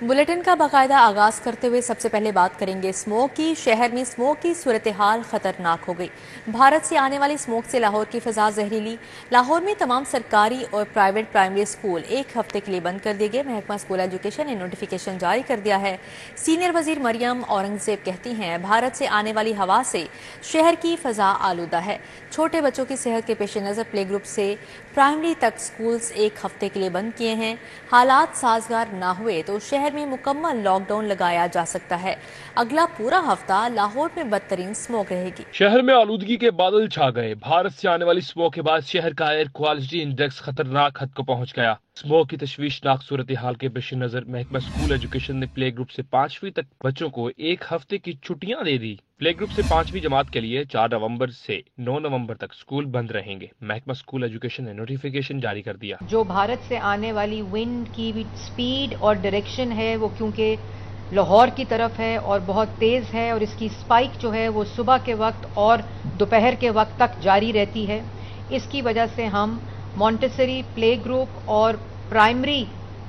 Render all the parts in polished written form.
Bulletin का बाकायदा आगाज करते हुए सबसे पहले बात करेंगे स्मोक की। शहर में स्मोक की सूरत-ए-हाल खतरनाक हो गई। भारत से आने वाली स्मोक से लाहौर की फिजा जहरीली। लाहौर में तमाम सरकारी और प्राइवेट प्राइमरी स्कूल एक हफ्ते के लिए बंद कर दिए गए। महकमा स्कूल एजुकेशन ने नोटिफिकेशन जारी कर दिया है। सीनियर वजीर मरियम औरंगजेब कहती हैं, भारत से आने वाली हवा से शहर की फिजा आलूदा है। छोटे बच्चों की सेहत के पेश नज़र प्ले ग्रुप से प्राइमरी तक स्कूल्स एक हफ्ते के लिए बंद किए हैं। हालात साजगार ना हुए तो शहर में मुकम्मल लॉकडाउन लगाया जा सकता है। अगला पूरा हफ्ता लाहौर में बदतरीन स्मोक रहेगी। शहर में आलूदगी के बादल छा गए। भारत से आने वाली स्मोक के बाद शहर का एयर क्वालिटी इंडेक्स खतरनाक हद को पहुंच गया। स्मोक की तशवीशनाक सूरत हाल के पेश नजर महकमा स्कूल एजुकेशन ने प्ले ग्रुप से 5वीं तक बच्चों को एक हफ्ते की छुट्टियां दे दी। प्ले ग्रुप से 5वीं जमात के लिए 4 नवंबर से 9 नवंबर तक स्कूल बंद रहेंगे। महकमा स्कूल एजुकेशन ने नोटिफिकेशन जारी कर दिया। जो भारत से आने वाली विंड की स्पीड और डायरेक्शन है वो क्योंकि लाहौर की तरफ है और बहुत तेज है, और इसकी स्पाइक जो है वो सुबह के वक्त और दोपहर के वक्त तक जारी रहती है। इसकी वजह से हम मॉन्टेसरी प्ले ग्रुप और प्राइमरी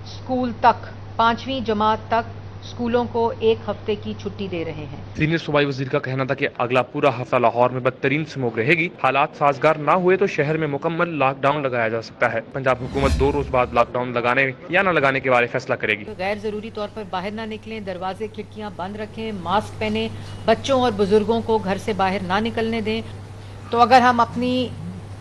स्कूल तक 5वीं जमात तक स्कूलों को एक हफ्ते की छुट्टी दे रहे हैं। सीनियर सूबाई वजीर का कहना था कि अगला पूरा हफ्ता लाहौर में बदतरीन स्मोक रहेगी। हालात साजगार ना हुए तो शहर में मुकम्मल लॉकडाउन लगाया जा सकता है। पंजाब हुकूमत 2 रोज बाद लॉकडाउन लगाने या न लगाने के बारे फैसला करेगी। तो गैर जरूरी तौर पर बाहर ना निकलें, दरवाजे खिड़कियां बंद रखें, मास्क पहने, बच्चों और बुजुर्गों को घर से बाहर ना निकलने दें। तो अगर हम अपनी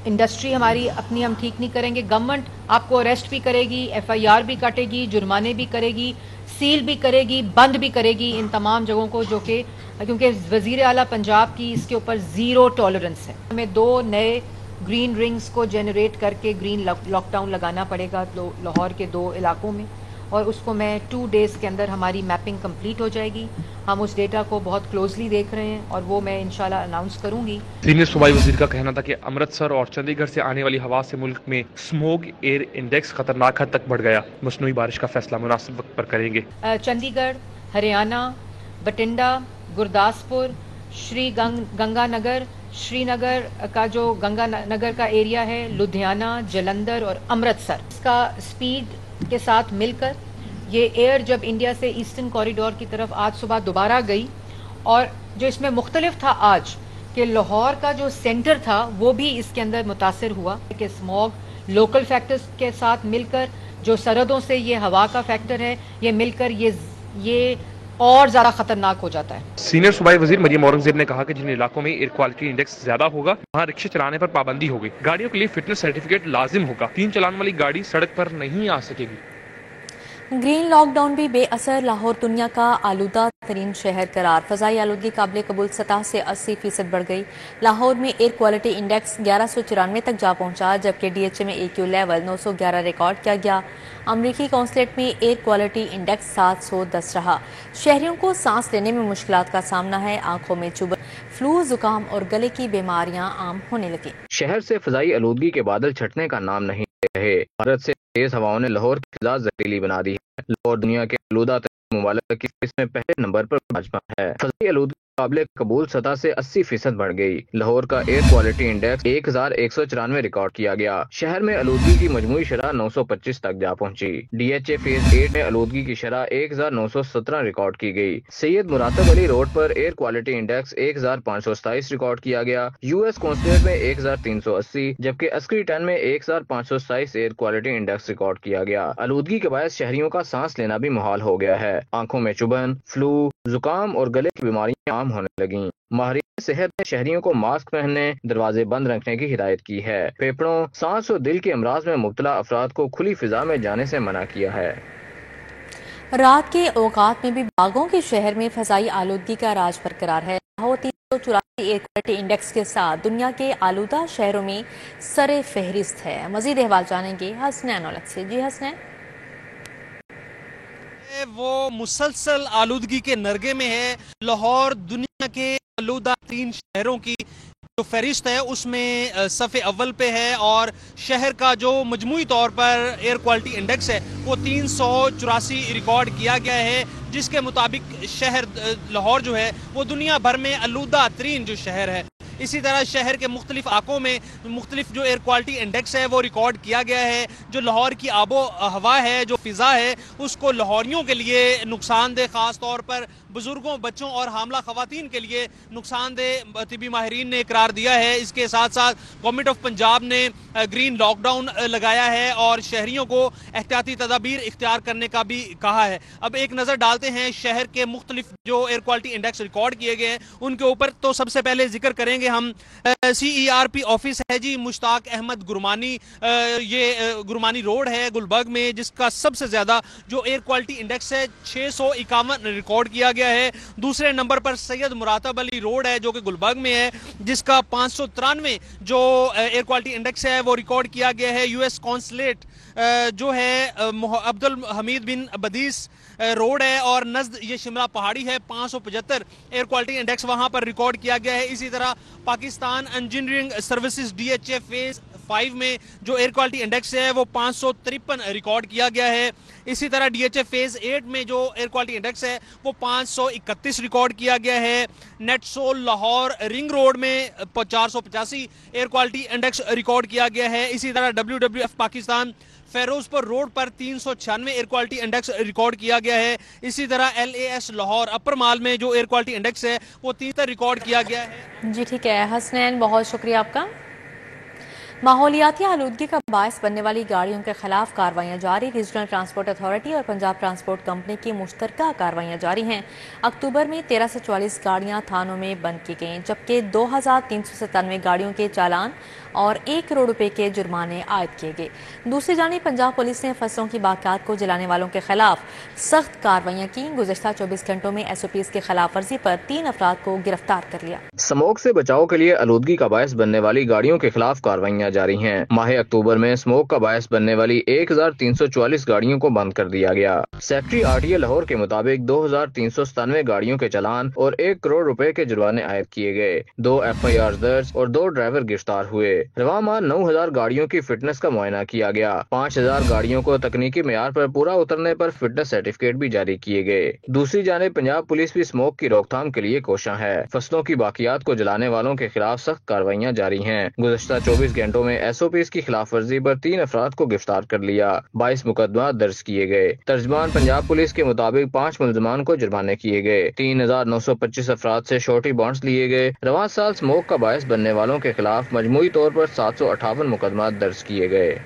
इंडस्ट्री हमारी हम ठीक नहीं करेंगे, गवर्नमेंट आपको अरेस्ट भी करेगी, FIR भी काटेगी, जुर्माने भी करेगी, सील भी करेगी, बंद भी करेगी इन तमाम जगहों को, जो कि क्योंकि वजीर आला पंजाब की इसके ऊपर ज़ीरो टॉलरेंस है। हमें 2 नए ग्रीन रिंग्स को जनरेट करके ग्रीन लॉकडाउन लगाना पड़ेगा लाहौर के 2 इलाकों में, और उसको मैं 2 डेज़ के अंदर हमारी मैपिंग कंप्लीट हो जाएगी। हम उस डेटा को बहुत क्लोजली देख रहे हैं और वो मैं इंशाल्लाह अनाउंस करूंगी। सीनियर सूबाई वजीर का कहना था कि अमृतसर और चंडीगढ़ से आने वाली हवा से मुल्क में स्मोक एयर इंडेक्स खतरनाक हद तक बढ़ गया। मसनूई बारिश का फैसला मुनासिब वक्त पर करेंगे। चंडीगढ़, हरियाणा, बठिंडा, गुरदासपुर, श्री गंगानगर, श्रीनगर का जो गंगानगर का एरिया है, लुधियाना, जलंधर और अमृतसर, इसका स्पीड के साथ मिलकर ये एयर जब इंडिया से ईस्टर्न कॉरिडोर की तरफ आज सुबह दोबारा गई, और जो इसमें मुख्तलिफ था आज कि लाहौर का जो सेंटर था वो भी इसके अंदर मुतासिर हुआ कि स्मॉग लोकल फैक्टर्स के साथ मिलकर जो सरहदों से ये हवा का फैक्टर है, ये मिलकर ये और ज्यादा खतरनाक हो जाता है। सीनियर सूबाई वजीर मरियम औरंगजेब ने कहा कि जिन इलाकों में एयर क्वालिटी इंडेक्स ज्यादा होगा वहाँ रिक्शे चलाने पर पाबंदी होगी। गाड़ियों के लिए फिटनेस सर्टिफिकेट लाजिम होगा। 3 चलाने वाली गाड़ी सड़क पर नहीं आ सकेगी। ग्रीन लॉकडाउन भी बेअसर। लाहौर दुनिया का आलूदा तरीन शहर करार। फजाई आलूदगी काबिल कबूल सतह से 80% बढ़ गई। लाहौर में एयर क्वालिटी इंडेक्स 1194 तक जा पहुंचा, जबकि DHA में AQ लेवल 911 रिकॉर्ड किया गया। अमरीकी कौंसलेट में एयर क्वालिटी इंडेक्स 710 रहा। शहरियों को सांस लेने में मुश्किलात का सामना है। आंखों में चुभन, फ्लू, जुकाम और गले की बीमारियां आम होने लगी। शहर से फजाई आलूदगी के बादल छटने का नाम नहीं ले रहे। भारत से तेज हवाओं ने लाहौर की फिजा जहरीली बना दी है। लाहौर दुनिया के आलूदा मुमालिक की फहरिस्त में पहले नंबर पर भाजपा है। फजाई आलूदगी काबिल कबूल सतह से 80% बढ़ गई। लाहौर का एयर क्वालिटी इंडेक्स 1194 रिकॉर्ड किया गया। शहर में आलूदगी की मजमूई शरह 925 तक जा पहुंची। DHA फेज 8 में आलूदगी की शरह 1917 रिकॉर्ड की गई। सैयद मुरातब अली रोड पर एयर क्वालिटी इंडेक्स 1527 रिकॉर्ड किया गया। US कौंसलेट में 1380, जबकि अस्करी 10 में 1527 एयर क्वालिटी इंडेक्स रिकॉर्ड किया गया। आलूदगी के बायस शहरियों का सांस लेना भी मुहाल हो गया है। आंखों में चुभन, फ्लू, जुकाम और गले की बीमारियां आम होने लगी। माहिरीन सेहत ने शहरियों को मास्क पहनने, दरवाजे बंद रखने की हिदायत की है। फेफड़ों, सांस और दिल के अमराज में मुब्तला अफराद को खुली फिजा में जाने से मना किया है। रात के औकात में भी बागों के शहर में फजाई आलूदगी का राज बरकरार है। लाहौर 384 एयर क्वालिटी इंडेक्स के साथ दुनिया के आलूदा शहरों में सरे फहरिस्त है। मजीद अहवाल जानेंगे हसनैन औलख से। जी हसनैन। वो मुसलसल आलूदगी के नरगे में है। लाहौर दुनिया के आलूदा 3 शहरों की जो फहरिस्त है उसमें सफ़े अव्वल पे है, और शहर का जो मजमूई तौर पर एयर क्वालिटी इंडेक्स है वो 384 रिकॉर्ड किया गया है, जिसके मुताबिक शहर लाहौर जो है वो दुनिया भर में आलूदा तरीन जो शहर है। اسی طرح شہر کے مختلف علاقوں میں مختلف جو ایئر کوالٹی انڈیکس ہے وہ ریکارڈ کیا گیا ہے. جو لاہور کی آب و ہوا ہے, جو فضا ہے, اس کو لاہوریوں کے لیے نقصان دہ, خاص طور پر بزرگوں, بچوں اور حاملہ خواتین کے لیے نقصان دہ طبی ماہرین نے قرار دیا ہے. اس کے ساتھ ساتھ گورنمنٹ آف پنجاب نے گرین لاک ڈاؤن لگایا ہے اور شہریوں کو احتیاطی تدابیر اختیار کرنے کا بھی کہا ہے. اب ایک نظر ڈالتے ہیں شہر کے مختلف جو ایئر کوالٹی انڈیکس ریکارڈ کیے گئے ہیں ان کے اوپر. تو سب سے پہلے ذکر کریں گے ہم CERP آفس ہے جی مشتاق احمد گرمانی, یہ گرمانی روڈ ہے گلبرگ میں, جس کا سب سے زیادہ جو ایئر کوالٹی انڈیکس ہے 651 ریکارڈ کیا گیا ہے. دوسرے نمبر پر سید مراتب علی روڈ ہے جو کہ گلبرگ میں ہے, جس کا 593 جو ایئر کوالٹی انڈیکس ہے وہ ریکارڈ کیا گیا ہے. US کونسلیٹ جو ہے عبد الحمید بن بدیس روڈ ہے اور نزد یہ شملہ پہاڑی ہے, 575 ایئر کوالٹی انڈیکس وہاں پر ریکارڈ کیا گیا ہے. اسی طرح Pakistan engineering services DHA phase 5 میں جو ایئر کوالٹی انڈیکس ہے وہ 553 ریکارڈ کیا گیا ہے. اسی طرح DHA فیز 8 میں جو ایئر کوالٹی انڈیکس ہے وہ 531 ریکارڈ کیا گیا ہے. Net civil Lahore ring road میں 485 ایئر کوالٹی انڈیکس ریکارڈ کیا گیا ہے. اسی طرح WWF پاکستان فیروز پر روڈ پر 396 ایئر کوالٹی انڈیکس ریکارڈ کیا گیا ہے. اسی طرح LAS لاہور اپر مال میں جو ایئر کوالٹی انڈیکس ہے وہ 73 ریکارڈ کیا گیا ہے. جی ٹھیک ہے حسنین, بہت شکریہ آپ کا. ماحولیاتی آلودگی کا باعث بننے والی گاڑیوں کے خلاف کارروائیاں جاری. ریجنل ٹرانسپورٹ اتھارٹی اور پنجاب ٹرانسپورٹ کمپنی کی مشترکہ کارروائیاں جاری ہیں. اکتوبر میں 13 سے 44 گاڑیاں تھانوں میں بند کی گئیں, جبکہ 2397 گاڑیوں کے چالان اور 1 کروڑ روپے کے جرمانے عائد کیے گئے. دوسری جانب پنجاب پولیس نے فصلوں کی باقیات کو جلانے والوں کے خلاف سخت کارروائیاں کی. گزشتہ 24 گھنٹوں میں SOPs کی خلاف ورزی پر 3 افراد کو گرفتار کر لیا. اسموگ سے بچاؤ کے لیے آلودگی کا باعث بننے والی گاڑیوں کے خلاف کارروائیاں جاری ہیں. ماہ اکتوبر میں اسموگ کا باعث بننے والی 1344 گاڑیوں کو بند کر دیا گیا. سیکٹری RTA لاہور کے مطابق 2397 گاڑیوں کے چلان اور 1 کروڑ روپے کے جرمانے عائد کیے گئے. 2 FIR درج اور 2 ڈرائیور گرفتار ہوئے. رواں ماہ 9000 گاڑیوں کی فٹنس کا معائنہ کیا گیا. 5000 گاڑیوں کو تکنیکی معیار پر پورا اترنے پر فٹنس سرٹیفکیٹ بھی جاری کیے گئے. دوسری جانب پنجاب پولیس بھی اسموگ کی روک تھام کے لیے کوشاں ہے. فصلوں کی باقیات کو جلانے والوں کے خلاف سخت کارروائیاں جاری ہیں. گزشتہ 24 گھنٹوں میں SOPs کی خلاف ورزی پر 3 افراد کو گرفتار کر لیا. 22 مقدمات درج کیے گئے. ترجمان پنجاب پولیس کے مطابق 5 ملزمان کو جرمانے کیے گئے. 3925 افراد سے شورٹی بانڈز لیے گئے. رواں سال اسموگ کا باعث بننے والوں کے خلاف مجموعی طور پر 758 مقدمات درج کیے گئے.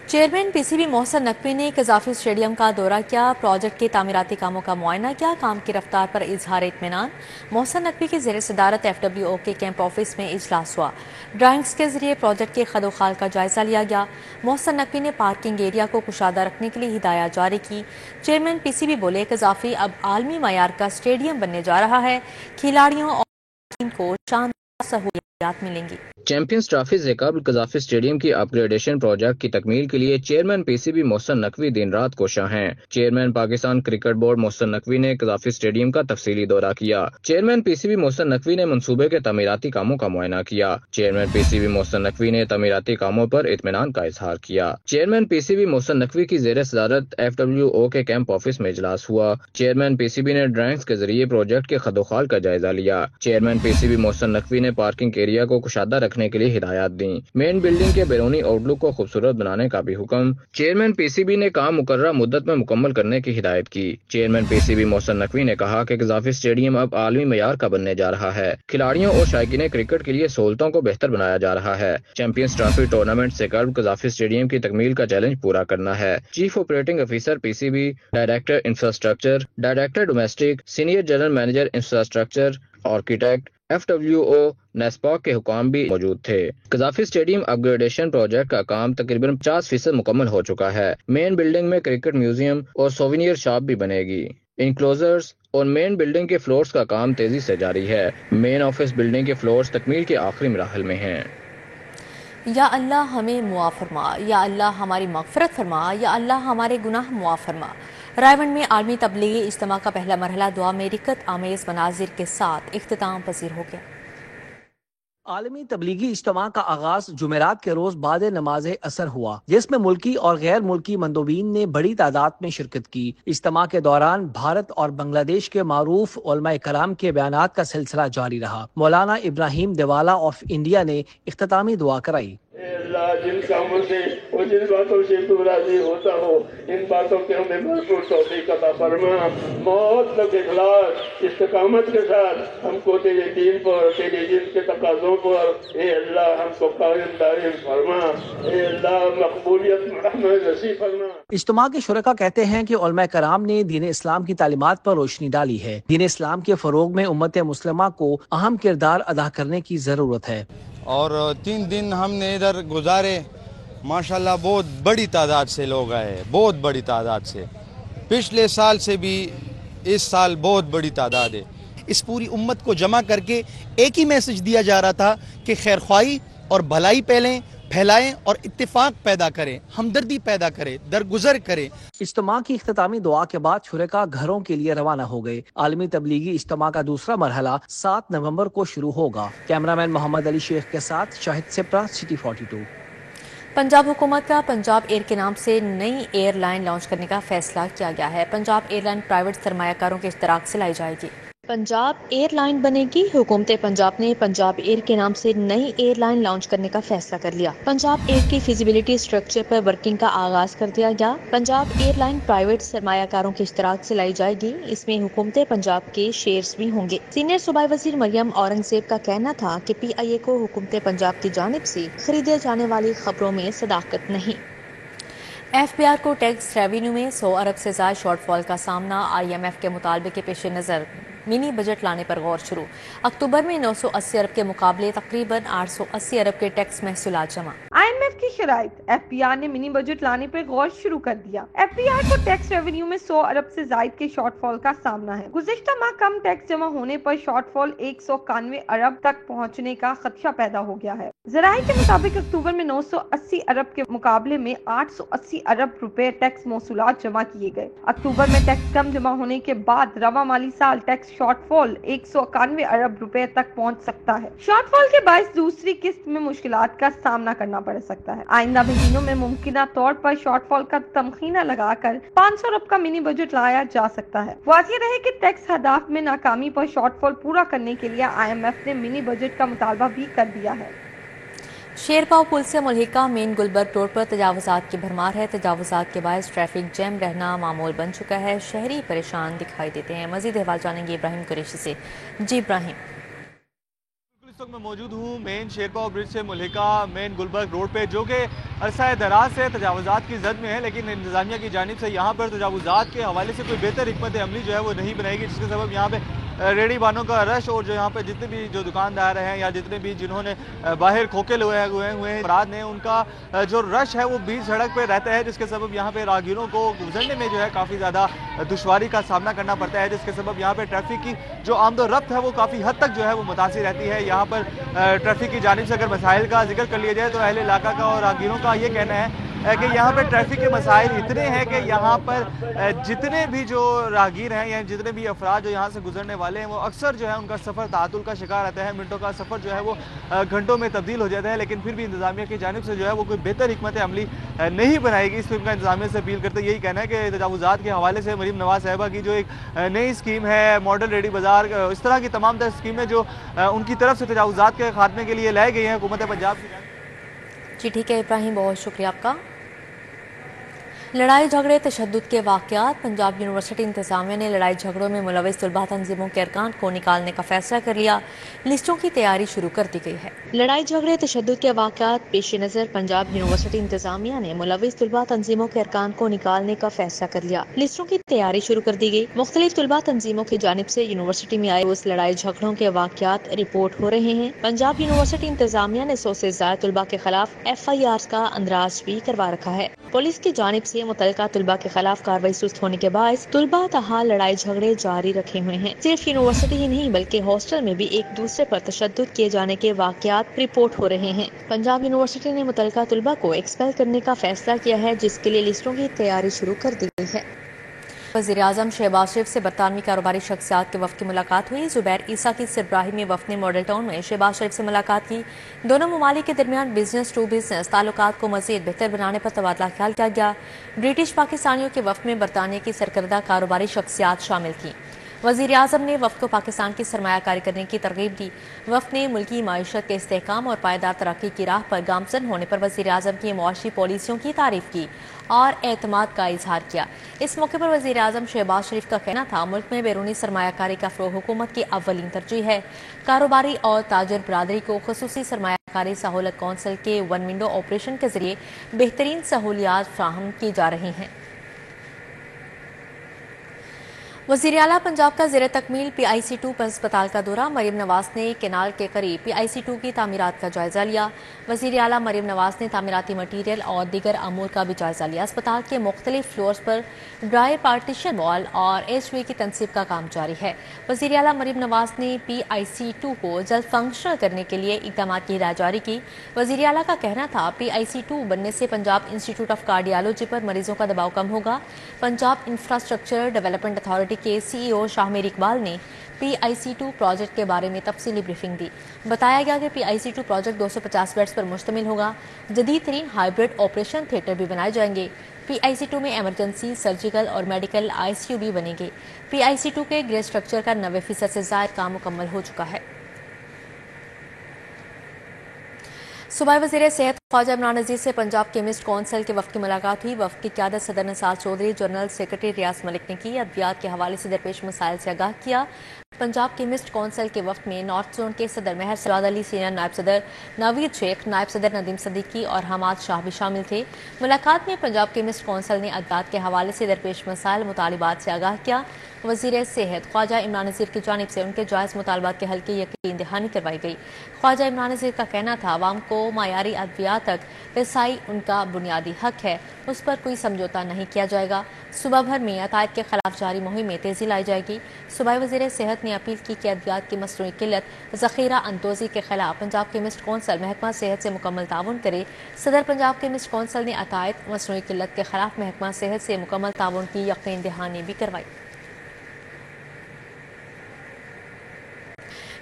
چیئرمین PCB محسن نقوی نے قذافی اسٹیڈیم کا دورہ کیا. پروجیکٹ کے تعمیراتی کاموں کا معائنہ کیا. کام کی رفتار پر اظہار اطمینان. محسن نقوی کی زیر صدارت FWO کے کیمپ آفس میں اجلاس ہوا. ڈرائنگز کے ذریعے پروجیکٹ کے خد و خال کا جائزہ لیا گیا. محسن نقوی نے پارکنگ ایریا کو کشادہ رکھنے کے لیے ہدایات جاری کی. چیئرمین PCB بولے قذافی اب عالمی معیار کا اسٹیڈیم بننے جا رہا ہے. کھلاڑیوں اور ٹیم کو شاندار سہولیات ملیں گی. چیمپئنز ٹرافی سے قبل قذافی اسٹیڈیم کی اپ گریڈیشن پروجیکٹ کی تکمیل کے لیے چیئرمین PCB محسن نقوی دن رات کوشاں ہیں. Chairman Pakistan cricket board Mohsin Naqvi نے قذافی اسٹیڈیم کا تفصیلی دورہ کیا. چیئرمین PCB محسن نقوی نے منصوبے کے تعمیراتی کاموں کا معائنہ کیا. چیئرمین PCB محسن نقوی نے تعمیراتی کاموں پر اطمینان کا اظہار کیا. چیئرمین PCB محسن نقوی کی زیر صدارت FWO کے کیمپ آفس میں اجلاس ہوا. چیئرمین PCB نے ڈرائنگز کے ذریعے پروجیکٹ کے خد و خال کا جائزہ لیا. چیئرمین PCB محسن نقوی نے پارکنگ ایریا کو کشادہ رکھنے کے لیے ہدایات دیں. مین بلڈنگ کے بیرونی آؤٹ لک کو خوبصورت بنانے کا بھی حکم. چیئرمین PCB نے کام مقررہ مدت میں مکمل کرنے کی ہدایت کی. چیئرمین PCB محسن نقوی نے کہا کہ قذافی اسٹیڈیم اب عالمی معیار کا بننے جا رہا ہے. کھلاڑیوں اور شائقین کرکٹ کے لیے سہولتوں کو بہتر بنایا جا رہا ہے. چیمپئنز ٹرافی ٹورنامنٹ سے قبل قذافی اسٹیڈیم کی تکمیل کا چیلنج پورا کرنا ہے. Chief operating officer PCB، director infrastructure, director domestic, senior general manager infrastructure, architect, FWO NESPAK کے حکام بھی موجود تھے. قذافی اسٹیڈیم اپ گریڈیشن پروجیکٹ کا کام تقریباً 50% مکمل ہو چکا ہے. مین بلڈنگ میں کرکٹ میوزیم اور سووینیر شاپ بھی بنے گی. انکلوزرز اور مین بلڈنگ کے فلورز کا کام تیزی سے جاری ہے. مین آفس بلڈنگ کے فلورز تکمیل کے آخری مراحل میں ہیں. یا اللہ ہمیں معاف فرما، یا اللہ ہماری مغفرت فرما، یا اللہ ہمارے گناہ معاف فرما. رائے میں عالمی تبلیغی اجتماع کا پہلا مرحلہ دعا میں رکت آمیز مناظر کے ساتھ اختتام پذیر ہو گیا. عالمی تبلیغی اجتماع کا آغاز جمعرات کے روز بعد نماز عصر ہوا، جس میں ملکی اور غیر ملکی مندوبین نے بڑی تعداد میں شرکت کی۔ اجتماع کے دوران بھارت اور بنگلہ دیش کے معروف علماء کرام کے بیانات کا سلسلہ جاری رہا۔ مولانا ابراہیم دیوالا آف انڈیا نے اختتامی دعا کرائی۔ اے اللہ، جن کاموں سے اور جن باتوں سے تو راضی ہوتا ہو، ان باتوں کے ہمیں بھرپور توفیق عطا فرما۔ موت تک اخلاص استقامت کے ساتھ ہم کو تیرے دین پر، تیرے دین کے تقاضوں پر اے اللہ ہم کو قائم دائم فرما۔ اے اللہ مقبولیت رحمت نصیب فرما۔ اجتماع کے شرکا کہتے ہیں کہ علماء کرام نے دین اسلام کی تعلیمات پر روشنی ڈالی ہے۔ دین اسلام کے فروغ میں امت مسلمہ کو اہم کردار ادا کرنے کی ضرورت ہے۔ اور 3 دن ہم نے ادھر گزارے، ماشاءاللہ بہت بڑی تعداد سے لوگ آئے، بہت بڑی تعداد سے، پچھلے سال سے بھی اس سال بہت بڑی تعداد ہے۔ اس پوری امت کو جمع کر کے ایک ہی میسج دیا جا رہا تھا کہ خیرخواہی اور بھلائی پھیلائیں اور اتفاق پیدا کریں، ہمدردی پیدا کریں، درگزر کریں۔ اجتماع کی اختتامی دعا کے بعد شرکا گھروں کے لیے روانہ ہو گئے۔ عالمی تبلیغی اجتماع کا دوسرا مرحلہ 7 نومبر کو شروع ہوگا۔ کیمرامین محمد علی شیخ کے ساتھ شاہد سپرا، سٹی 42۔ پنجاب حکومت کا پنجاب ایئر کے نام سے نئی ایئر لائن لانچ کرنے کا فیصلہ کیا گیا ہے۔ پنجاب ایئر لائن پرائیویٹ سرمایہ کاروں کے اشتراک سے لائی جائے گی۔ پنجاب ایئر لائن بنے گی۔ حکومت پنجاب نے پنجاب ایئر کے نام سے نئی ایئر لائن لانچ کرنے کا فیصلہ کر لیا۔ پنجاب ایئر کی فیزیبلٹی اسٹرکچر پر ورکنگ کا آغاز کر دیا گیا۔ پنجاب ایئر لائن پرائیویٹ سرمایہ کاروں کے اشتراک سے لائی جائے گی۔ اس میں حکومت پنجاب کے شیئرز بھی ہوں گے۔ سینئر صوبائی وزیر مریم اورنگزیب کا کہنا تھا کہ پی آئی اے کو حکومت پنجاب کی جانب سے خریدے جانے والی خبروں میں صداقت نہیں۔ ایف بی آر کو ٹیکس ریونیو میں 100 ارب سے زائد شارٹ فال کا سامنا۔ آئی ایم ایف کے مطالبے کے پیش نظر منی بجٹ لانے پر غور شروع۔ اکتوبر میں 980 ارب کے مقابلے تقریباً 880 ارب کے ٹیکس محصولات جمع۔ آئی ایم ایف کی شرائط، ایف بی آر نے منی بجٹ لانے پر غور شروع کر دیا۔ ایف بی آر کو ٹیکس ریونیو میں 100 ارب سے زائد کے شارٹ فال کا سامنا ہے۔ گزشتہ ماہ کم ٹیکس جمع ہونے پر شارٹ فال 191 ارب تک پہنچنے کا خدشہ پیدا ہو گیا ہے۔ ذرائع کے مطابق اکتوبر میں 980 ارب کے مقابلے میں 880 ارب روپے ٹیکس موصولات جمع کیے گئے۔ اکتوبر میں ٹیکس کم جمع ہونے کے بعد رواں مالی سال ٹیکس شارٹ فال 191 ارب روپے تک پہنچ سکتا ہے۔ شارٹ فال کے باعث دوسری قسط میں مشکلات کا سامنا کرنا پڑ سکتا ہے۔ آئندہ مہینوں میں ممکنہ طور پر شارٹ فال کا تمخینہ لگا کر 500 ارب کا منی بجٹ لایا جا سکتا ہے۔ واضح رہے کہ ٹیکس اہداف میں ناکامی پر شارٹ فال پورا کرنے کے لیے آئی ایم ایف نے منی بجٹ کا مطالبہ بھی کر دیا ہے۔ شیرپاؤ پل سے ملحقہ مین گلبرگ روڈ پر تجاوزات کی بھرمار ہے۔ تجاوزات کے باعث ٹریفک جیم رہنا معمول بن چکا ہے۔ شہری پریشان دکھائی دیتے ہیں۔ مزید احوال جانیں گے ابراہیم قریشی سے۔ جی ابراہیم۔ اس وقت میں موجود ہوں مین شیرپاؤ برج سے ملحقہ مین گلبرگ روڈ پہ، جو کہ عرصہ دراز سے تجاوزات کی زد میں ہے، لیکن انتظامیہ کی جانب سے یہاں پر تجاوزات کے حوالے سے کوئی بہتر حکمت عملی جو ہے وہ نہیں بنائی گئی، جس کے سبب یہاں پہ ریڑھی بانوں کا رش اور جو یہاں پہ جتنے بھی جو دکاندار ہیں یا جتنے بھی جنہوں نے باہر کھوکے ہوئے ہیں افراد نے، ان کا جو رش ہے وہ بیچ سڑک پہ رہتا ہے، جس کے سبب یہاں پہ راہگیروں کو گزرنے میں جو ہے کافی زیادہ دشواری کا سامنا کرنا پڑتا ہے، جس کے سبب یہاں پہ ٹریفک کی جو آمد و رفت ہے وہ کافی حد تک جو ہے وہ متاثر رہتی ہے۔ یہاں پر ٹریفک کی جانب سے اگر مسائل کا ذکر کر لیا جائے تو اہل علاقہ کا اور راہگیروں کا یہ کہنا ہے کہ یہاں پر ٹریفک کے مسائل اتنے ہیں کہ یہاں پر جتنے بھی جو راہگیر ہیں یا جتنے بھی افراد جو یہاں سے گزرنے والے ہیں وہ اکثر جو ہے ان کا سفر تعطل کا شکار رہتا ہے، منٹوں کا سفر جو ہے وہ گھنٹوں میں تبدیل ہو جاتا ہے، لیکن پھر بھی انتظامیہ کی جانب سے جو ہے وہ کوئی بہتر حکمت عملی نہیں بنائے گی۔ اس فلم کا انتظامیہ سے اپیل کرتے یہی کہنا ہے کہ تجاوزات کے حوالے سے مریم نواز صاحبہ کی جو ایک نئی اسکیم ہے ماڈل ریڈی بازار، اس طرح کی تمام تر اسکیمیں جو ان کی طرف سے تجاوزات کے خاتمے کے لیے لائی گئی ہیں حکومت پنجاب کی جانب۔ جی ٹھیک ہے ابراہیم، بہت شکریہ آپ کا۔ لڑائی جھگڑے تشدد کے واقعات۔ پنجاب یونیورسٹی انتظامیہ نے لڑائی جھگڑوں میں ملوث طلباء تنظیموں کے ارکان کو نکالنے کا فیصلہ کر لیا۔ لسٹوں کی تیاری شروع کر دی گئی ہے۔ لڑائی جھگڑے تشدد کے واقعات پیش نظر پنجاب یونیورسٹی انتظامیہ نے ملوث طلباء تنظیموں کے ارکان کو نکالنے کا فیصلہ کر لیا۔ لسٹوں کی تیاری شروع کر دی گئی۔ مختلف طلباء تنظیموں کی جانب سے یونیورسٹی میں آئے اس لڑائی جھگڑوں کے واقعات رپورٹ ہو رہے ہیں۔ پنجاب یونیورسٹی انتظامیہ نے 100 سے زائد طلباء کے خلاف FIRs کا اندراج بھی کروا رکھا ہے۔ پولیس کی جانب سے متعلقہ طلباء کے خلاف کارروائی سست ہونے کے باعث طلباء تاحال لڑائی جھگڑے جاری رکھے ہوئے ہیں۔ صرف یونیورسٹی ہی نہیں بلکہ ہاسٹل میں بھی ایک دوسرے پر تشدد کیے جانے کے واقعات رپورٹ ہو رہے ہیں۔ پنجاب یونیورسٹی نے متعلقہ طلباء کو ایکسپیل کرنے کا فیصلہ کیا ہے، جس کے لیے لسٹوں کی تیاری شروع کر دی گئی ہے۔ वज़ीर-ए-आज़म शहबाज शरीफ से बरतानवी कारोबारी शख्सियात के वफ़द की मुलाकात हुई। ज़ुबैर ईसा की सरबराही में वफ़द ने मॉडल टाउन में शहबाज शरीफ से मुलाकात की। दोनों ममालिक के दरमियान बिजनेस टू बिजनेस ताल्लुकात को मज़ीद बेहतर बनाने पर तबादला ख्याल किया गया। ब्रिटिश पाकिस्तानियों के वफ़द में बरतानिया की सरकर्दा कारोबारी शख्सियात शामिल थी। वज़ीर-ए-आज़म ने वफ़द को पाकिस्तान की सरमायाकारी करने की तरगीब दी। वफ़द ने मुल्की माईशत के इस्तेहकाम और पायदार तरक्की की राह पर गामज़न होने पर वज़ीर-ए-आज़म की मुआशी पॉलिसियों की तारीफ की और एतमाद का इजहार किया। इस मौके पर वज़ीर-ए-आज़म शहबाज शरीफ का कहना था, मुल्क में बैरूनी सरमायाकारी का फ़रोग़ हुकूमत की अव्वलीन तरजीह है। कारोबारी और ताजर बरादरी को ख़ुसूसी सरमायाकारी सहूलत कौंसिल के वन विंडो ऑपरेशन के ज़रिए बेहतरीन सहूलियात फ़राहम की जा रही हैं। वज़ीर आला पंजाब का ज़ेर तकमील PIC2 अस्पताल का दौरा। मरीम नवाज ने केनाल के करीब PIC2 की तामीरात का जायजा लिया। वज़ीर आला मरीम नवाज ने तामीराती मटीरियल और दीगर अमूर का भी जायजा लिया। अस्पताल के मुख्तलिफ फ्लोर्स पर ड्राई पार्टीशन वॉल और HV की तनसीब का काम जारी है। वज़ीर आला मरीम नवाज ने PIC2 को जल्द फंक्शनल करने के लिए इक़दाम की हिदायत जारी की। वज़ीर आला का कहना था, PIC2 बनने से पंजाब इंस्टीट्यूट ऑफ कार्डियोलॉजी पर मरीजों का दबाव कम होगा। पंजाब इंफ्रास्ट्रक्चर डेवलपमेंट अथॉरिटी के CEO शाहमीर इकबाल ने PIC2 प्रोजेक्ट के बारे में तफसीली ब्रीफिंग दी। बताया गया कि PIC2 प्रोजेक्ट 250 बेड्स पर मुश्तमिल होगा। जदीद तरीन हाइब्रिड ऑपरेशन थिएटर भी बनाए जाएंगे। PIC2 में एमरजेंसी, सर्जिकल और मेडिकल ICU भी बनेंगे। PIC2 के ग्रे स्ट्रक्चर का 90% से ज़ायद काम मुकम्मल हो चुका है। सूबाई वज़ीर सेहत ख्वाजा इमरान अजीज से पंजाब केमिस्ट कौंसिल के वफ़द की मुलाकात हुई। वफ़द की क़यादत सदर निसार चौधरी, जनरल सेक्रेटरी रियाज मलिक ने की। अद्वियात के हवाले से दरपेश मसाइल से आगाह किया। पंजाब केमिस्ट कौंसिल के वफ़द में नॉर्थ जोन के सदर महर सवाद अली, सीनियर नायब सदर नवीद शेख, नायब सदर नदीम सदीकी और हमाद शाह भी शामिल थे। मुलाकात में पंजाब केमिस्ट कौंसिल ने अद्वियात के हवाले से दरपेश मसाइल मुतालिबात से आगाह किया। वज़ीर सेहत ख्वाजा इमरान नज़ीर की जानिब से उनके जायज़ मुतालबात के हल की यकीन दहानी करवाई गई। ख्वाजा इमरान नज़ीर का कहना था, आवाम को मायारी अद्वियात तक रसाई उनका बुनियादी हक है, उस पर कोई समझौता नहीं किया जाएगा। सूबा भर में अतायद के खिलाफ जारी मुहिम में तेजी लाई जाएगी। सूबाई वज़ीर सेहत ने अपील की कि अद्वियात की मसनूई किल्लत, ज़ख़ीरा अंदोज़ी के खिलाफ पंजाब केमिस्ट कौंसिल महकमा सेहत से मुकम्मल ताउन करे। सदर पंजाब केमिस्ट कौंसिल ने अतायद मसनूई किल्लत के खिलाफ महकमा सेहत से मुकम्मल ताउन की यकीन दहानी भी करवाई।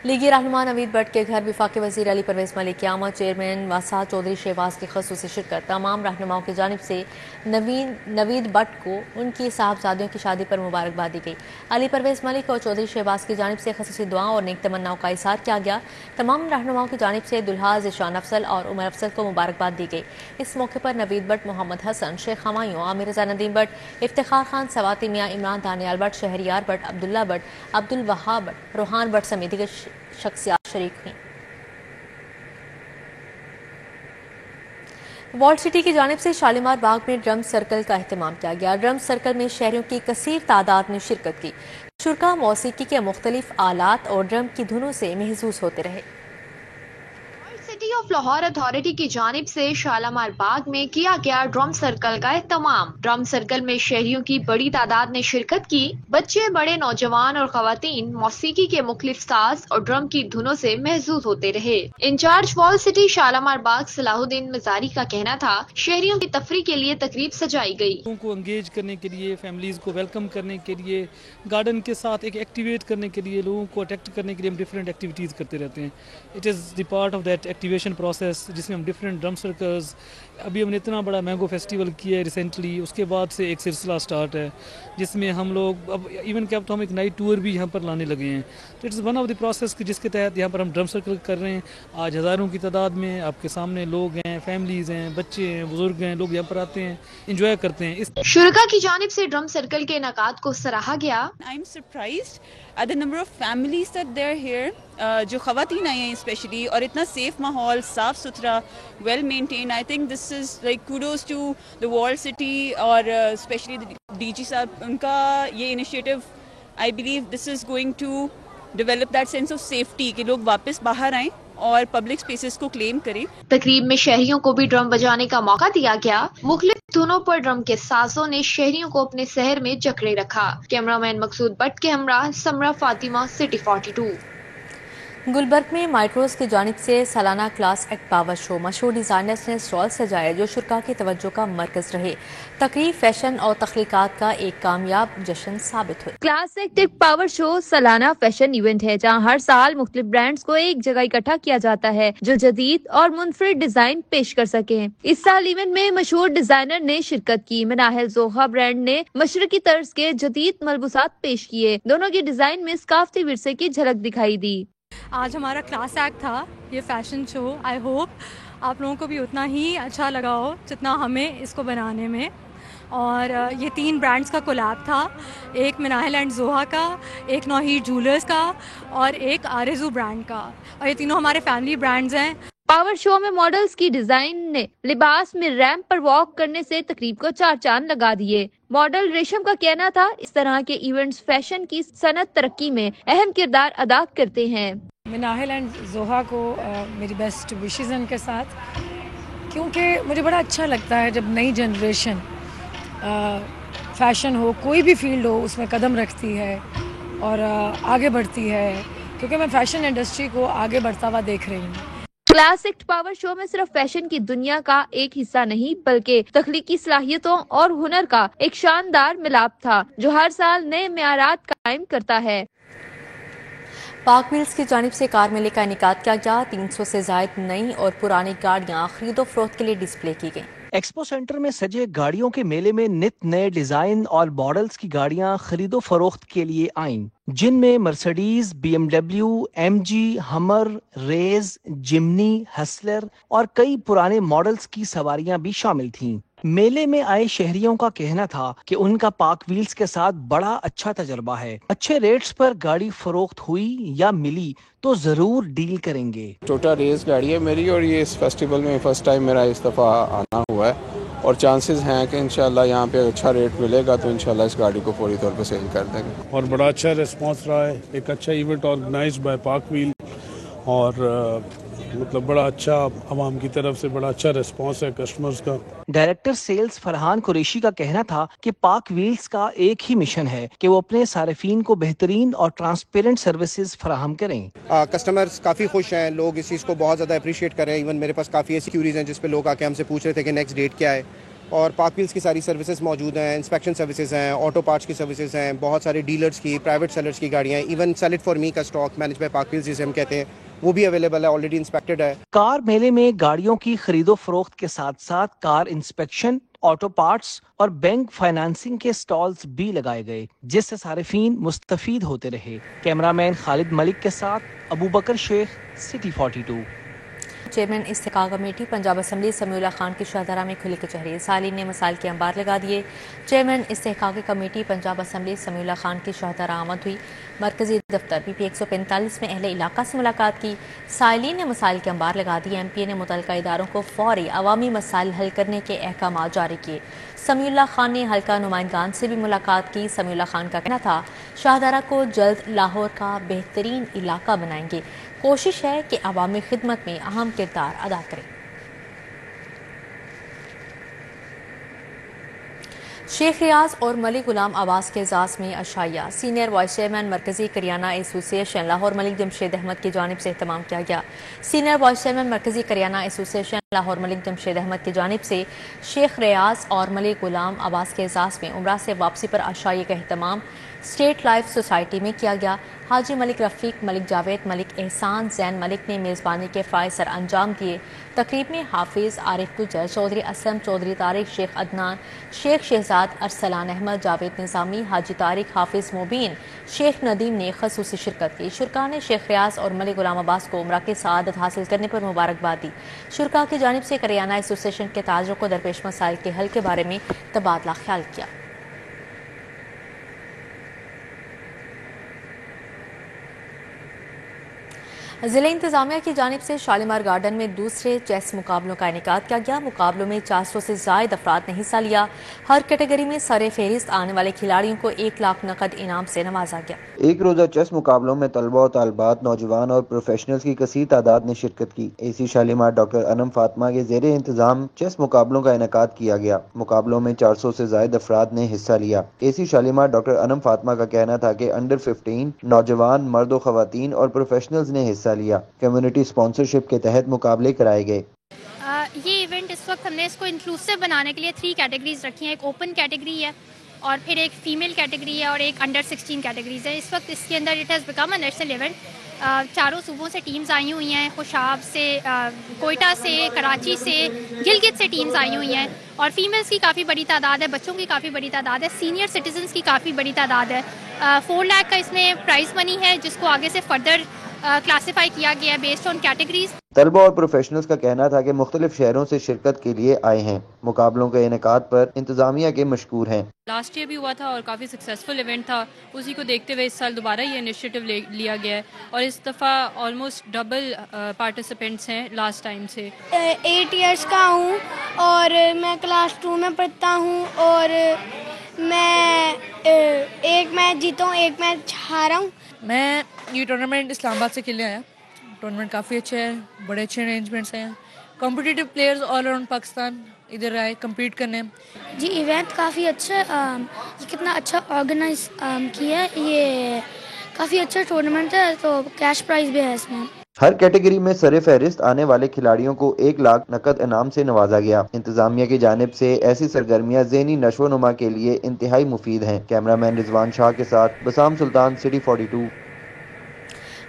लीगी रहनुमा नवीद भट्ट के घर वफाकी वज़ीर अली परवेज़ मलिक क़यामत, चेयरमैन वसा चौधरी शहबाज की ख़ुसूसी शिरकत। तमाम रहनुमाओं की जानिब से नवीद भट्ट को उनकी साहबजादियों की शादी पर मुबारकबाद दी गई। अली परवेज़ मलिक और चौधरी शहबाज की जानिब से ख़ुसूसी दुआओं और नेक तमन्नाओं का इज़हार किया गया। तमाम रहनुमाओं की जानिब से दुल्हा ज़िशान अफसल और उमर अफसल को मुबारकबाद दी गई। इस मौके पर नवीद भट्ट, मोहम्मद हसन, शेख हमायूं, आमिर रज़ा नदीम भट्ट, इफ्तिखार खान, सवाती मियाँ, इमरान, दानियाल भट्ट, शहरियार भट्ट, अब्दुल्ला भट्ट, अब्दुल वहाब भट्ट, रोहान भट्ट समेत दीगर शख्सियात शरीक हुई। वॉल्ट सिटी की जानिब से शालीमार बाग में ड्रम सर्कल का एहतमाम किया गया। ड्रम सर्कल में शहरियों की कसीर तादाद में शिरकत की। शुरका मौसीकी के मुख्तलिफ आलात और ड्रम की धुनों से महसूस होते रहे। सिटी ऑफ लाहौर अथॉरिटी की जानिब से शालीमार बाग में किया गया ड्रम सर्कल का एहतमाम। ड्रम सर्कल में शहरियों की बड़ी तादाद ने शिरकत की। बच्चे, बड़े, नौजवान और खवातीन मौसीकी के मुख्तलिफ साज और ड्रम की धुनों से महसूस होते रहे। इंचार्ज वॉल्ट सिटी शालीमार बाग सलाहुद्दीन मजारी का कहना था, शहरियों की तफरीह के लिए तकरीब सजाई गई। लोगों को एंगेज करने के लिए, फैमिलीज को वेलकम करने के लिए, गार्डन के साथ एक एक्टिवेट करने के लिए, लोगों को अट्रैक्ट करने के लिए हम डिफरेंट एक्टिविटीज करते रहते हैं। It is the part of that activation process जिसमें हम डिफरेंट ड्रम सर्कल्स, अभी हमने इतना बड़ा मैंगो फेस्टिवल किया है रिसेंटली, उसके बाद से एक सिलसिला स्टार्ट है जिसमें हम लोग अब इवन क्या तो हम एक नाइट टूर भी यहाँ पर लाने लगे हैं। तो it's one of the process जिसके तहत यहाँ पर हम ड्रम सर्कल कर रहे हैं। आज हज़ारों की तादाद में आपके सामने लोग हैं, फैमिलीज हैं, बच्चे हैं, बुजुर्ग हैं, लोग यहाँ पर आते हैं, इंजॉय करते हैं। शुरका की जानिब से ड्रम सर्कल के इनाकात को सराहा गया। I am surprised at the number of families that they are here, जो खवातीन आई हैं स्पेशली, और इतना सेफ माहौल, साफ सुथरा, well maintain. I think this is like kudos to the walled city और स्पेशली डीजी साहब, उनका ये initiative. I believe this is going to develop that sense of safety कि लोग वापस बाहर आएं और पब्लिक स्पेसेस को क्लेम करें। तकरीब में शहरियों को भी ड्रम बजाने का मौका दिया गया। मुख्तलिफ धुनों पर ड्रम के साजों ने शहरियों को अपने शहर में जकड़े रखा। कैमरामैन मकसूद भट्ट के हमरा समरा फातिमा, सिटी 42। गुलबर्ग में माइक्रोस की जानिब से सालाना क्लास एक्ट पावर शो मशहूर डिज़ाइनर्स ने स्टॉल सजाए जो शुरा की तवज्जो का मरकज रहे। तकरीब फैशन और तख्लीकात का एक कामयाब जश्न साबित हुई। क्लास एक्ट पावर शो सालाना फैशन इवेंट है जहां हर साल मुख्तलिफ ब्रांड्स को एक जगह इकट्ठा किया जाता है जो जदीद और मुनफरिद डिजाइन पेश कर सके। इस साल इवेंट में मशहूर डिजाइनर ने शिरकत की। मनाहिल जोहा ब्रांड ने मशरकी तर्ज के जदीद मलबूसात पेश किए। दोनों की डिजाइन में सकाफती विरसे की झलक दिखाई दी। आज हमारा क्लास एक्ट था ये फैशन शो। आई होप आप लोगों को भी उतना ही अच्छा लगा हो जितना हमें इसको बनाने में। और ये 3 ब्रांड्स का कोलैब था, एक मनाहिल एंड जोहा का, एक नौहीर जूलर्स का और एक आरज़ू ब्रांड का, और ये तीनों हमारे फैमिली ब्रांड्स हैं। पावर शो में मॉडल्स की डिजाइन ने लिबास में रैंप पर वॉक करने से तकरीब को 4 चांद लगा दिए। मॉडल रेशम का कहना था इस तरह के इवेंट्स फैशन की सनत तरक्की में अहम किरदार अदा करते हैं। मनाहिल एंड जोहा को मेरी बेस्ट विशेस उनके साथ, क्योंकि मुझे बड़ा अच्छा लगता है जब नई जनरेशन फैशन हो, कोई भी फील्ड हो, उसमें कदम रखती है और आगे बढ़ती है, क्योंकि मैं फैशन इंडस्ट्री को आगे बढ़ता हुआ देख रही हूँ। क्लास एक्ट पावर शो में सिर्फ फैशन की दुनिया का एक हिस्सा नहीं बल्कि तख्लीकी सलाहियतों और हुनर का एक शानदार मिलाप था जो हर साल नए मेयारात कायम करता है। पाक व्हील्स की जानिब से कार मेले का इनेकाद किया गया। 300 से जायद नई और पुरानी गाड़ियाँ खरीदो फरोख्त के लिए डिस्प्ले की गयी। एक्सपो सेंटर में सजे गाड़ियों के मेले में नित नए डिजाइन और मॉडल्स की गाड़ियां खरीदो फरोख्त के लिए आईं, जिनमें मर्सिडीज, BMW, MG, हमर, रेज, जिमनी, हसलर और कई पुराने मॉडल्स की सवारियां भी शामिल थीं। मेले में आए शहरियों का कहना था कि उनका पाक व्हील्स के साथ बड़ा अच्छा तजर्बा है। अच्छे रेट्स पर गाड़ी फरोख्त हुई या मिली तो जरूर डील करेंगे। टोटा रेस गाड़ी है मेरी और ये इस फेस्टिवल में फर्स्ट टाइम मेरा इस दफ़ा आना हुआ है और चांसेस हैं कि इंशाल्लाह यहाँ पे अच्छा रेट मिलेगा तो इंशाल्लाह इस गाड़ी को पूरी तौर पे सेल कर देंगे। और बड़ा अच्छा रिस्पांस रहा है, एक अच्छा इवेंट ऑर्गेनाइज्ड बाय पाक व्हील और मतलब बड़ा अच्छा आवाम की तरफ से बड़ा अच्छा रिस्पांस है कस्टमर्स का। डायरेक्टर सेल्स फरहान कुरैशी का कहना था कि पाक व्हील्स का एक ही मिशन है कि वो अपने सारिफीन को बेहतरीन और ट्रांसपेरेंट सर्विसेज फराहम करें। कस्टमर्स काफ़ी खुश हैं, लोग इस चीज़ को बहुत ज़्यादा अप्रिशिएट कर रहे हैं। इवन मेरे पास काफ़ी ऐसी क्यूरीज हैं जिस पे लोग आके हमसे पूछ रहे थे कि नेक्स्ट डेट क्या है। और पाक व्हील्स की सारी सर्विसेज मौजूद हैं, इंस्पेक्शन सर्विसेज हैं, ऑटो पार्ट्स की सर्विसेज हैं, बहुत सारे डीलर्स की, प्राइवेट सेलर्स की गाड़ियाँ, even sell it for me का stock manage by PakWheels जिसे हम कहते हैं वो भी अवेलेबल है, ऑलरेडी इंस्पेक्टेड है। कार मेले में गाड़ियों की खरीदो फरोख्त के साथ साथ कार इंस्पेक्शन, ऑटो पार्ट्स और बैंक फाइनेंसिंग के स्टॉल्स भी लगाए गए जिससे सारिफीन मुस्तफीद होते रहे। कैमरामैन खालिद मलिक के साथ अबू बकर शेख, सिटी 42। चेयरमैन इस्तेकाम कमेटी पंजाब असम्बली समीउल्लाह खान की शाहदरा में खुले कचहरी, सालीन ने मसाइल के अंबार लगा दिए। चेयरमैन इस्तेकाम कमेटी पंजाब असम्बली समीउल्लाह खान की शाहदरा आमद हुई। मरकजी दफ्तर PP 145 में अहले इलाका से मुलाकात की। सालीन ने मसाइल के अंबार लगा दिए। MPA ने मुतल्लिका इदारों को फौरी अवामी मसाइल हल करने के अहकाम जारी किए। समीउल्लाह खान ने हल्का नुमाइंदगान से भी मुलाकात की। समीउल्लाह खान का कहना था शाहदरा को जल्द लाहौर का बेहतरीन इलाका बनाएंगे। कोशिश है कि अवामी खिदमत में अहम किरदार अदा करें। शेख रियाज और मलिक गुलाम अब्बास के एजाज में अशाया। सीनियर वाइस चेयरमैन मरकजी करियाना एसोसिएशन लाहौर मलिक जमशेद अहमद की जानिब से एहतमाम किया गया। सीनियर वाइस चेयरमैन मरकजी करियाना एसोसिएशन लाहौर मलिक जमशेद अहमद की जानिब से शेख रियाज और मलिक गुलाम अब्बास के एजाज में उम्रा से वापसी पर अशाये का एहतमाम स्टेट लाइफ सोसाइटी में किया गया। हाजी मलिक रफ़ीक, मलिक जावेद, मलिक एहसान जैन मलिक ने मेज़बानी के फ़ाइज़ सर अंजाम दिए। तकरीब में हाफिज़ आरिफ गुजर, चौधरी असलम, चौधरी तारिक, शेख अदनान, शेख शहजाद, अरसलान अहमद, जावेद निज़ामी, हाजी तारिक, हाफिज़ मुबीन, शेख नदीम ने ख़ुसूसी शिरकत की। शुरका ने शेख रियाज और मलिक गुलाम अब्बास को उम्रा की सआदत हासिल करने पर मुबारकबाद दी। शुरका की जानिब से करियाना एसोसिएशन के ताजरों को दरपेश मसाइल के हल के बारे में तबादला ख्याल किया। जिला इंतजामिया की जानिब से शालीमार गार्डन में दूसरे चेस मुकाबलों का इनेकाद किया गया। मुकाबलों में 400 से जायद अफराद ने हिस्सा लिया। हर कैटेगरी में सरे फहरिस्त आने वाले खिलाड़ियों को 1 लाख नकद इनाम से नवाजा गया। एक रोजा चेस मुकाबलों में तलबा और तालबात, नौजवान और प्रोफेशनल्स की कसीर तादाद ने शिरकत की। AC शालीमार डॉक्टर अनम फातिमा के जेर इंतजाम चेस मुकाबलों का इनेकाद किया गया। मुकाबलों में 400 से जायद अफराद ने हिस्सा लिया। AC शालीमार डॉक्टर अनम फातिमा का कहना था कि अंडर 15 नौजवान, मर्द व खवातीन और प्रोफेशनल्स ने हिस्सा حصہ لیا۔ کمیونٹی اسپانسرشپ کے تحت مقابلے کرائے گئے۔ یہ ایونٹ اس وقت ہم نے اس کو انکلوسیو بنانے کے لیے 3 کیٹیگریز رکھی ہیں۔ ایک اوپن کیٹیگری ہے اور پھر ایک فیمیل کیٹیگری ہے اور ایک انڈر 16 کیٹیگریز ہے۔ اس وقت اس کے اندر it has become a national event. 4 صوبوں سے ٹیمز آئی ہوئی ہیں، خوشاب سے، کوئٹہ سے، کراچی سے، گلگت سے ٹیمز آئی ہوئی ہیں، اور فیمیلز کی کافی بڑی تعداد ہے، بچوں کی کافی بڑی تعداد ہے، سینئر سٹیزنز کی کافی بڑی تعداد ہے۔ 4 لاکھ کا اس میں پرائز منی ہے جس کو آگے سے فردر کلاسیفائی کیا گیا ہے بیسڈ آن کیٹیگریز۔ طلبہ اور پروفیشنلز کا کہنا تھا کہ مختلف شہروں سے شرکت کے لیے آئے ہیں۔ مقابلوں کے انعقاد پر انتظامیہ کے مشکور ہیں۔ لاسٹ ایئر بھی ہوا تھا اور کافی سکسیزفل ایونٹ تھا، اسی کو دیکھتے ہوئے اس سال دوبارہ یہ انیشیٹو لیا گیا ہے اور اس دفعہ آلموسٹ ڈبل پارٹیسپینٹس ہیں لاسٹ ٹائم سے۔ 8 ایئرس کا ہوں اور میں کلاس 2 میں پڑھتا ہوں اور میں ایک میچ جیتا ہوں، ایک میچ ہارا ہوں۔ میں یہ ٹورنامنٹ اسلام آباد سے کھیلنے آیا۔ ٹورنامنٹ کافی اچھے ہیں، بڑے اچھے ارینجمنٹس ہیں، competitive players all around Pakistan ادھر آئے کمپیٹ کرنے۔ جی ایونٹ کافی اچھا، یہ کتنا اچھا آرگنائز کیا ہے، یہ کافی اچھا ٹورنامنٹ ہے، تو کیش پرائز بھی ہے اس میں۔ ہر کیٹیگری میں سر فہرست آنے والے کھلاڑیوں کو 1 لاکھ نقد انعام سے نوازا گیا۔ انتظامیہ کی جانب سے ایسی سرگرمیاں ذہنی نشو و نما کے لیے انتہائی مفید ہیں۔ کیمرہ مین رضوان شاہ کے ساتھ بسام سلطان، سٹی 42۔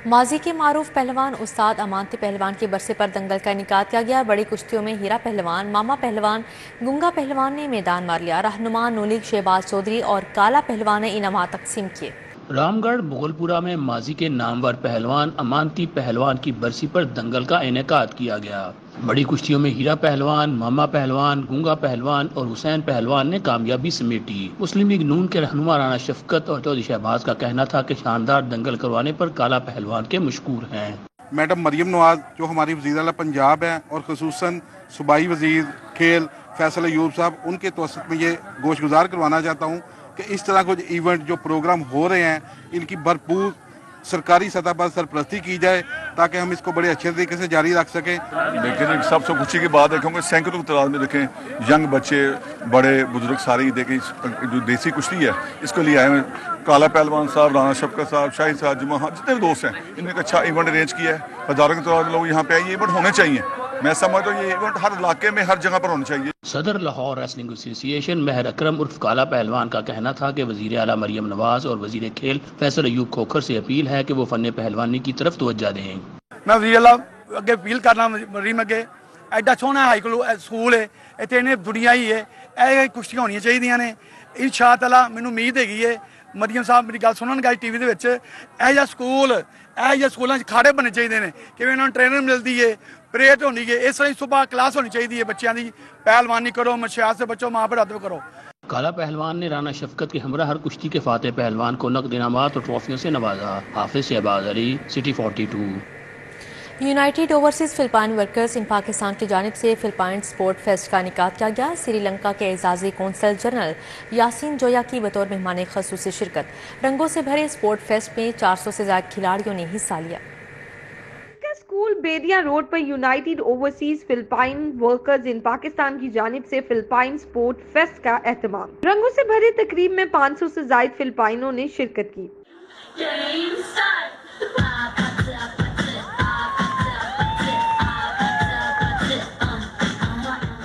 ماضی کے معروف پہلوان استاد امانتی پہلوان کے برسے پر دنگل کا انعقاد کیا گیا۔ بڑی کشتیوں میں ہیرا پہلوان، ماما پہلوان، گنگا پہلوان نے میدان مار لیا۔ رہنما نولیگ شہباز چودھری اور کالا پہلوان نے انعامات تقسیم کیے۔ رام گڑھ مغل پورہ میں ماضی کے نامور پہلوان امانتی پہلوان کی برسی پر دنگل کا انعقاد کیا گیا۔ بڑی کشتیوں میں ہیرا پہلوان، ماما پہلوان، گنگا پہلوان اور حسین پہلوان نے کامیابی سمیٹی۔ مسلم لیگ نون کے رہنما رانا شفقت اور چودھری شہباز کا کہنا تھا کہ شاندار دنگل کروانے پر کالا پہلوان کے مشکور ہیں۔ میڈم مریم نواز جو ہماری وزیر اعلیٰ پنجاب ہیں اور خصوصاً صوبائی وزیر کھیل فیصل ایوب صاحب، ان کے توسط میں یہ گوش گزار کروانا چاہتا ہوں کہ اس طرح کو ایونٹ جو پروگرام ہو رہے ہیں ان کی بھرپور سرکاری سطح پر سرپرستی کی جائے تاکہ ہم اس کو بڑے اچھے طریقے سے جاری رکھ سکیں۔ لیکن سب سے خوشی کی بات ہے کیونکہ سینکڑوں کی تعداد میں دیکھیں ینگ بچے بڑے بزرگ سارے دیکھیں جو دیسی کشتی ہے اس کو لیے آئے ہیں۔ کالا پہلوان صاحب، رانا شفقت صاحب، شاہد صاحب، جمعہ جتنے بھی دوست ہیں انہوں نے ایک اچھا ایونٹ ارینج کیا ہے۔ ہزاروں کی تعداد میں لوگ یہاں پہ آئے، یہ ایونٹ ہونے چاہیے۔ میں سمجھتا ہوں یہ ایونٹ ہر علاقے میں ہر جگہ پر ہونا چاہیے۔ صدر لاہور ریسلنگ ایسوسی ایشن مہر اکرم عرف کالا پہلوان کا کہنا تھا کہ وزیر اعلیٰ مریم نواز اور وزیر کھیل فیصل ایوب کھوکھر سے اپیل ہے کہ وہ فن پہلوانی کی طرف توجہ دیں۔ میں وزیر اعلیٰ اگے اپیل کرنا مریم اگے، ایڈا سونا ہائی سکول ہے اتنے دنیا ہی ہے، یہ کشتیاں ہونی چاہیے نے۔ ان شاء اللہ مینوں امید ہے مریم صاحب میری گل سنن گے ٹی وی یہ سکول سکولوں کھاڑے بننے چاہیے ہیں کہ انہوں نے ٹرینر ملتی ہے، پریڈ ہونی ہے، اس طرح صبح کلاس ہونی چاہیے بچوں کی، پہلوانی کرو، منشیات سے بچو، ماں پڑھاتے کرو۔ کالا پہلوان نے رانا شفقت کے ہمراہ ہر کشتی کے فاتح پہلوان کو نقد انعامات اور ٹرافیوں سے نوازا۔ Hafiz Shahbaz Ali, City 42۔ United Overseas Philippine Workers in Pakistan کی جانب سے فلپائن سپورٹ فیسٹ کا انعقاد کیا گیا۔ سری لنکا کے اعزازی کونسل جنرل یاسین جویا کی بطور مہمان خصوصی شرکت۔ رنگوں سے بھرے سپورٹ فیسٹ میں 400 سے زائد کھلاڑیوں نے حصہ لیا۔ اسکول بیدیا روڈ پر United Overseas Philippine Workers in Pakistan کی جانب سے فلپائن سپورٹ فیسٹ کا اہتمام۔ رنگوں سے بھرے تقریب میں 500 سے زائد فلپائنوں نے شرکت کی۔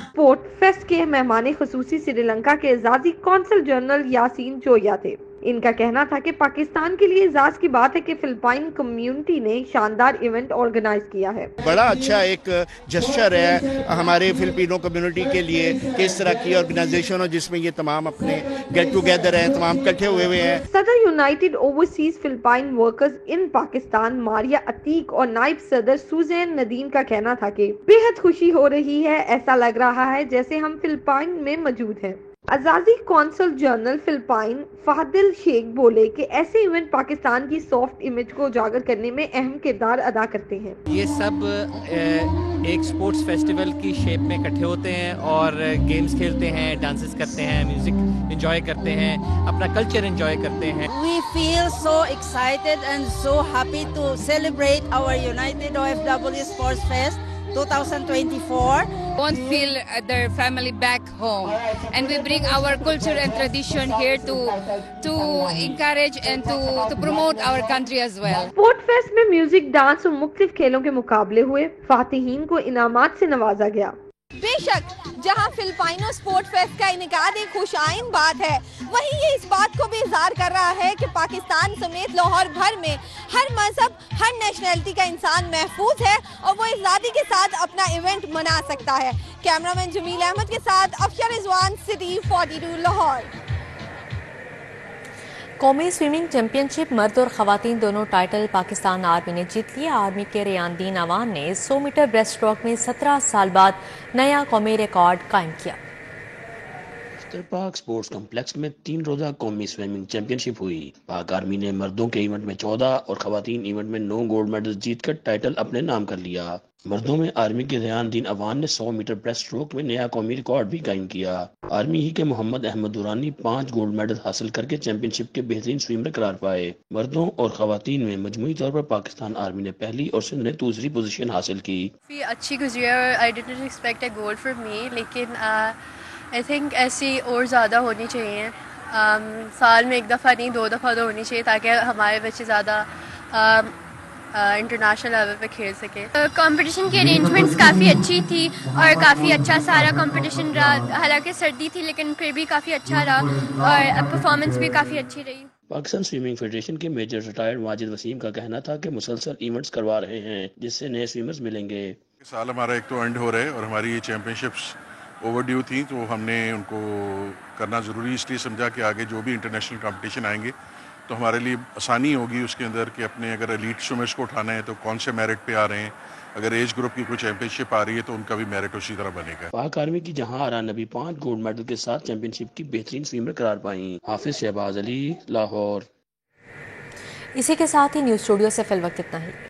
سپورٹ فیسٹ کے مہمان خصوصی سری لنکا کے اعزازی کونسل جنرل یاسین جویا تھے۔ ان کا کہنا تھا کہ پاکستان کے لیے اعزاز کی بات ہے کہ فلپائن کمیونٹی نے شاندار ایونٹ آرگنائز کیا ہے۔ بڑا اچھا ایک جسچر ہے ہمارے فلپینو کمیونٹی کے لیے کہ اس طرح کی آرگنائزیشن ہو جس میں یہ تمام اپنے گیٹ ٹوگیدر ہیں، تمام اکٹھے ہوئے ہیں۔ صدر United Overseas Philippine Workers in Pakistan Maria Atiq اور نائب صدر سوزین ندیم کا کہنا تھا کہ بے حد خوشی ہو رہی ہے، ایسا لگ رہا ہے جیسے ہم فلپائن میں موجود ہیں۔ اعزازی کونسل جنرل فلپائن فادل شیخ بولے کہ ایسے ایونٹ پاکستان کی سافٹ امیج کو اجاگر کرنے میں اہم کردار ادا کرتے ہیں۔ یہ سب ایک سپورٹس فیسٹیول کی شیپ میں اکٹھے ہوتے ہیں اور گیمز کھیلتے ہیں، ڈانسز کرتے ہیں، میوزک انجوائے کرتے ہیں، اپنا کلچر انجوائے کرتے ہیں۔ We feel so excited and so happy to celebrate our United OFW Sports Fest 2024 won't feel their family back home, and we bring our culture and tradition here to encourage and to promote our country as well. Sport fest में music, dance और मुख्तलिफ खेलों के मुकाबले हुए। फातिहीन को इनामात से नवाजा गया। बेशक जहां फिलिपाइनो स्पोर्ट फेस्ट का इनेकाद एक खुशाइन बात है, वहीं ये इस बात को भी इज़हार कर रहा है कि पाकिस्तान समेत लाहौर भर में हर मजहब, हर नेशनैलिटी का इंसान महफूज है और वो आज़ादी के साथ अपना इवेंट मना सकता है। कैमरामैन जमील अहमद के साथ अफशर रिजवान, सिटी 42 लाहौर। कौमी स्विमिंग चैंपियनशिप मर्द और ख़वातीन दोनों टाइटल पाकिस्तान आर्मी ने जीत लिया। आर्मी के रेयानदीन अवान ने 100 मीटर ब्रेस्ट स्ट्रोक में 17 साल बाद नया कौमी रिकॉर्ड कायम किया। पाक स्पोर्ट्स कॉम्प्लेक्स में 3 रोजा कौमी स्विमिंग चैंपियनशिप हुई। पाक आर्मी ने मर्दों के इवेंट में 14 और खवातीन इवेंट में 9 गोल्ड मेडल जीतकर टाइटल अपने नाम कर लिया। मर्दों में आर्मी के रेयानदीन अवान ने 100 मीटर ब्रेस्ट स्ट्रोक में नया कौमी रिकॉर्ड भी कायम किया। आर्मी ही के मोहम्मद अहमद दुरानी 5 गोल्ड मेडल हासिल करके चैंपियनशिप के बेहतरीन स्विमर करार पाए। मर्दों और खवातीन में मजमूई तौर पर पाकिस्तान आर्मी ने पहली और सिंध ने दूसरी पोजीशन हासिल की। अच्छी गुजरी है। I didn't expect a goal from me, लेकिन आई थिंक ऐसी और ज़्यादा होनी चाहिए। साल में 1 दफ़ा नहीं 2 दफ़ा तो होनी चाहिए, ताकि हमारे बच्चे ज़्यादा इंटरनेशनल लेवल पे खेल सके। कंपटीशन की अरेंजमेंट्स काफ़ी अच्छी थी और काफ़ी अच्छा सारा कंपटीशन रहा। हालांकि सर्दी थी लेकिन फिर भी काफ़ी अच्छा रहा और परफॉर्मेंस भी काफ़ी अच्छी रही। पाकिस्तान स्विमिंग फेडरेशन के मेजर रिटायर्ड माजिद वसीम का कहना था कि मुसलसल इवेंट्स करवा रहे हैं जिससे नए स्विमर्स मिलेंगे। इस साल हमारा एक तो एंड हो रहा है और हमारी ये चैंपियनशिप्स ओवरड्यू थी, तो हमने उनको करना ज़रूरी इसलिए समझा कि आगे जो भी इंटरनेशनल कंपटीशन आएंगे तो हमारे लिए आसानी होगी उसके अंदर कि अपने अगर एलीट स्विमर्स को उठाना है तो कौन से मेरिट पे आ रहे हैं, अगर एज ग्रुप की कोई चैंपियनशिप आ रही है तो उनका भी मेरिट उसी तरह बनेगा। पाक आर्मी की जहां आरा नबी 5 गोल्ड मेडल के साथ चैंपियनशिप की बेहतरीन स्विमर करार पाई। हाफिज शहबाज अली, लाहौर। इसी के साथ ही न्यूज़ स्टूडियो से फिल वक्त इतना ही।